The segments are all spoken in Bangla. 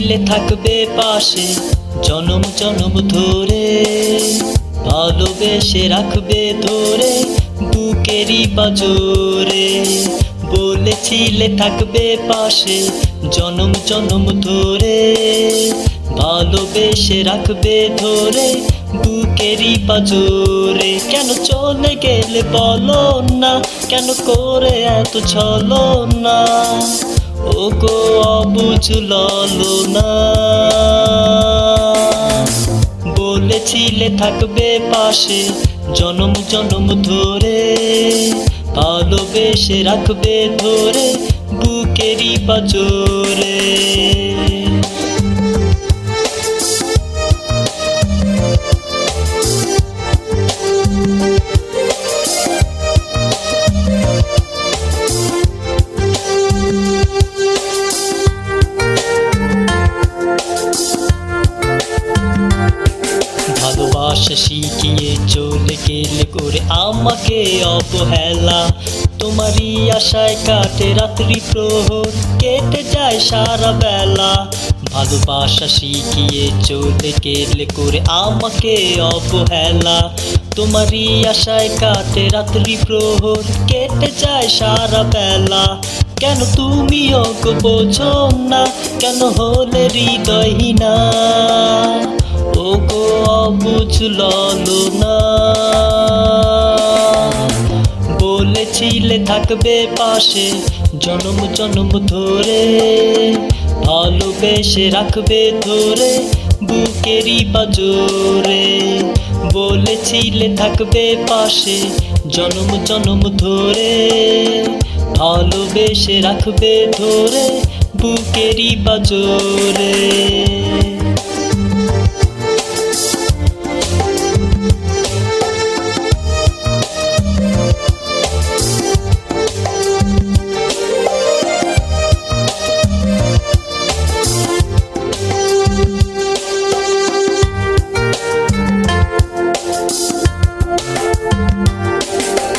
বলেছিলে থাকবে পাশে জনম জনম ধরে, ভালোবেসে রাখবে ধরে বুকেরই পাঁজরে। বলেছিলে থাকবে পাশে জনম জনম ধরে, ভালোবেসে রাখবে ধরে বুকেরই পাঁজরে। কেন চলে গেলে বলো না, কেন করে এত ছলো না, ও গো অবুঝ ললনা। বলেছিলে থাকবে পাশে জনম জনম ধরে, ভালোবেসে রাখবে ধরে বুকেরই পাঁজরে। ভালোবাসা শিখিয়ে চলে গেলে করে আমাকে অবহেলা, তোমারই আশায় কাটে রাত্রি প্রহর, কেটে যায় সারা বেলা। ভালোবাসা শিখিয়ে চলে গেলে করে আমাকে অবহেলা, তোমারই আশায় কাটে রাত্রি প্রহর, কেটে যায় সারা বেলা। কেন তুমিও গো বোঝো না, কেন হলে হৃদয়হীনা, ও গো অবুঝ ললনা। বলেছিলে থাকবে পাশে জনম জনম ধরে, ভালোবেসে রাখবে ধরে বুকেরই পাঁজরে। বলেছিলে থাকবে পাশে জনম জনম ধরে, ভালোবেসে রাখবে ধরে বুকেরই পাঁজরে।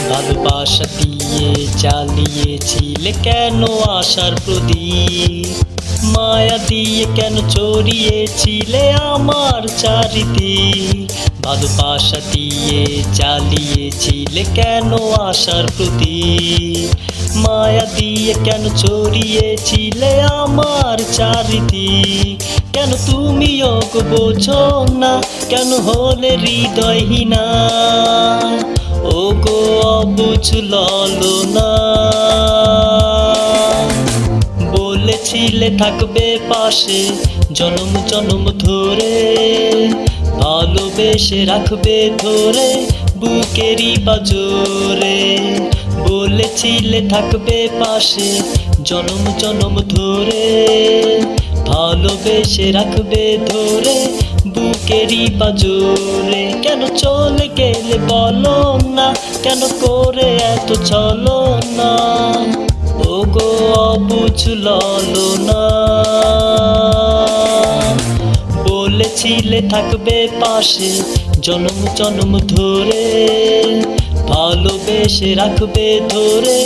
ভালোবাসা দিয়ে জ্বালিয়েছিলে কেন আশার প্রদীপ, মায়া দিয়ে কেন চড়িয়েছিলে আমার চারিদিক। ভালোবাসা দিয়ে জ্বালিয়েছিলে কেন আশার প্রদীপ, মায়া দিয়ে কেন চড়িয়েছিলে আমার চারিদিক। কেন তুমিও গো বোঝো না, কেন হলে হৃদয়হীনা, ও গো অবুঝ ললনা। বলেছিলে থাকবে পাশে জনম জনম ধরে, ভালোবেসে রাখবে ধরে বুকেরই পাঁজরে। বলেছিলে থাকবে পাশে জনম জনম ধরে, ভালোবেসে রাখবে ধরে বুকেরই পাঁজরে। কেন চলে গেলে বলো না, কেন করে এত ছলো না, ও গো অবুঝ ললনা। বলেছিলে থাকবে পাশে জনম জনম ধরে, ভালোবেসে রাখবে ধরে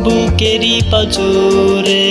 বুকেরই পাঁজরে।